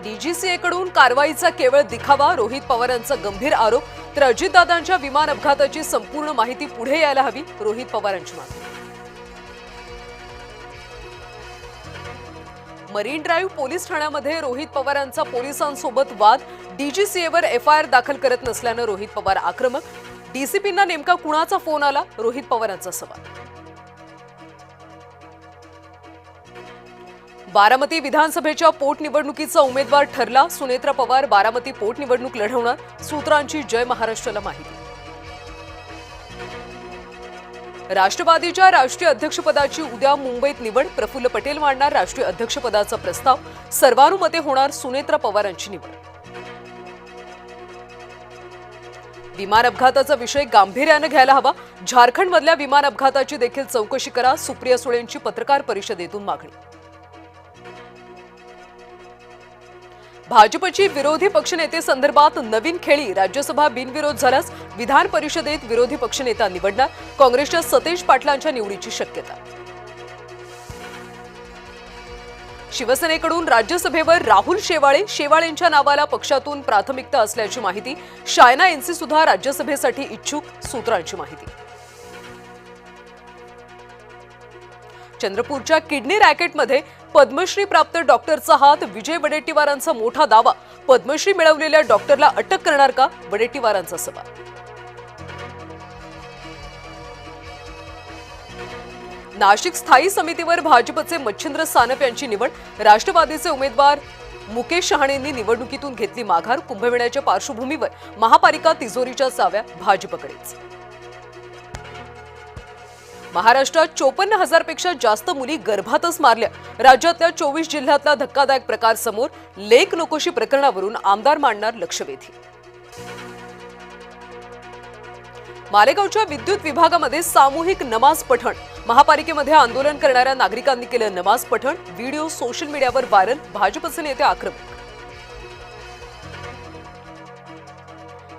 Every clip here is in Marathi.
डीजीसीएकडून कारवाईचा केवळ दिखावा, रोहित पवारांचा गंभीर आरोप. तर अजितदादांच्या विमान अपघाताची संपूर्ण माहिती पुढे यायला हवी, रोहित पवारांची मागणी. मरीन ड्राईव्ह पोलीस ठाण्यामध्ये रोहित पवारांचा पोलिसांसोबत वाद. डीजीसीएवर एफआयआर दाखल करत नसल्यानं रोहित पवार आक्रमक. डीसीपींना नेमका कुणाचा फोन आला, रोहित पवारांचा सवाल. बारामती विधानसभेच्या पोटनिवडणुकीचा उमेदवार ठरला. सुनेत्रा पवार बारामती पोटनिवडणूक लढवणार, सूत्रांची जय महाराष्ट्राला माहिती. राष्ट्रवादीच्या राष्ट्रीय अध्यक्षपदाची उद्या मुंबईत निवड. प्रफुल्ल पटेल मांडणार राष्ट्रीय अध्यक्षपदाचा प्रस्ताव. सर्वानुमते होणार सुनेत्रा पवारांची निवड. विमान अपघाताचा विषय गांभीर्यानं घ्यायला हवा. झारखंडमधल्या विमान अपघाताची देखील चौकशी करा, सुप्रिया सुळेंची पत्रकार परिषदेतून मागणी. भाजपची विरोधी पक्षनेते संदर्भात नवीन खेळी. राज्यसभा बिनविरोध झाल्यास विधान परिषदेत विरोधी पक्षनेता निवडणार. काँग्रेसच्या सतेज पाटलांच्या निवडीची शक्यता. शिवसेनेकडून राज्यसभेवर राहुल शेवाळेंच्या नावाला पक्षातून प्राथमिकता असल्याची माहिती. शायना एनसी सुद्धा राज्यसभेसाठी इच्छुक, सूत्रांची माहिती. चंद्रपूरच्या किडनी रॅकेटमध्ये पद्मश्री प्राप्त डॉक्टरचा हात. विजय वडेट्टीवारांचा मोठा दावा. पद्मश्री मिळवलेल्या डॉक्टरला अटक करणार का, वडेट्टीवारांचा सवाल. नाशिक स्थायी समितीवर भाजपचे मच्छिंद्र सानप यांची निवड. राष्ट्रवादीचे उमेदवार मुकेश शहाणेंनी निवडणुकीतून घेतली माघार. कुंभमेळ्याच्या पार्श्वभूमीवर महापालिका तिजोरीच्या चाव्या भाजपकडेच. महाराष्ट्रात 54,000 पेक्षा जास्त मुली गर्भातच मारल्या. राज्यातल्या 24 जिल्ह्यातला धक्कादायक प्रकार समोर. लेक नकोशी प्रकरणावरून आमदार मांडणार लक्षवेधी. मालेगावच्या विद्युत विभागामध्ये सामूहिक नमाज पठण. महापालिकेमध्ये आंदोलन करणाऱ्या नागरिकांनी केलं नमाज पठण. व्हिडिओ सोशल मीडियावर व्हायरल. भाजपचे नेते आक्रमक.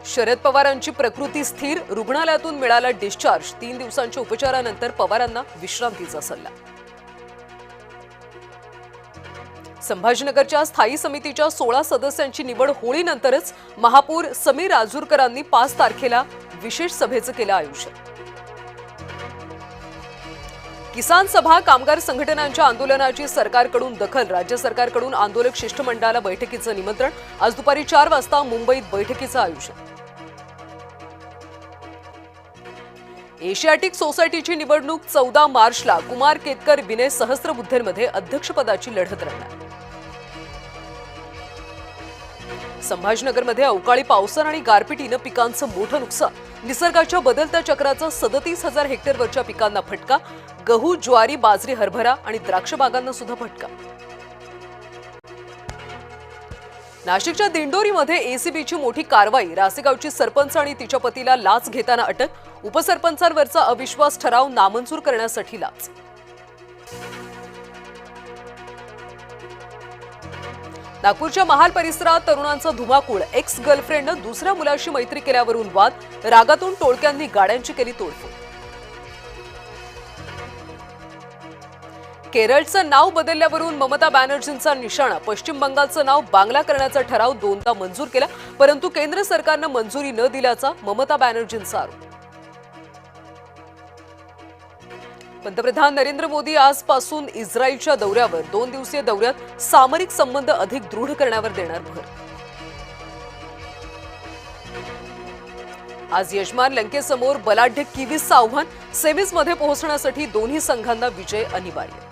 शरद पवारांची प्रकृती स्थिर. रुग्णालयातून मिळाला डिस्चार्ज. 3 दिवसांच्या उपचारानंतर पवारांना विश्रांतीचा सल्ला. संभाजीनगरच्या स्थायी समितीच्या 16 सदस्यांची निवड होळीनंतरच. महापौर समीर राजूरकरांनी 5 तारखेला विशेष सभेचं केलं आयोजन. किसान सभा कामगार संघटनांच्या आंदोलनाची सरकारकडून दखल. राज्य सरकारकडून आंदोलक शिष्टमंडळाला बैठकीचं निमंत्रण. आज दुपारी 4 वाजता मुंबईत बैठकीचं आयोजन. एशियाटिक सोसायटीची निवडणूक 14 मार्चला. कुमार केतकर, विनय सहस्त्रबुद्धेंमध्ये अध्यक्षपदाची लढत रंगणार. संभाजीनगरमध्ये अवकाळी पावसानं आणि गारपिटीनं पिकांचं मोठं नुकसान. निसर्गाच्या बदलत्या चक्राचा 37,000 हेक्टरवरच्या पिकांना फटका. गहू, ज्वारी, बाजरी, हरभरा आणि द्राक्ष बागांना सुद्धा फटका. नाशिकच्या दिंडोरीमध्ये एसीबीची मोठी कारवाई. रासेगावची सरपंच आणि तिच्या पतीला लाच घेताना अटक. उपसरपंचांवरचा अविश्वास ठराव नामंजूर करण्यासाठी लाच. नागपूरच्या महाल परिसरात तरुणांचा धुमाकूळ. एक्स गर्लफ्रेंडनं दुसऱ्या मुलाशी मैत्री केल्यावरून वाद. रागातून टोळक्यांनी गाड्यांची केली तोडफोड. केरळचं नाव बदलल्यावरून ममता बॅनर्जींचा निशाणा. पश्चिम बंगालचं नाव बांगला करण्याचा ठराव 2दा मंजूर केला, परंतु केंद्र सरकारनं मंजुरी न दिल्याचा ममता बॅनर्जींचा आरोप. पंतप्रधान नरेंद्र मोदी आजपासून इस्रायलच्या दौऱ्यावर. 2 दिवसीय दौऱ्यात सामरिक संबंध अधिक दृढ करण्यावर देणार भर. आज यजमान लंकेसमोर बलाढ्य किवीसचं आव्हान. सेमीजमध्ये पोहोचण्यासाठी दोन्ही संघांना विजय अनिवार्य.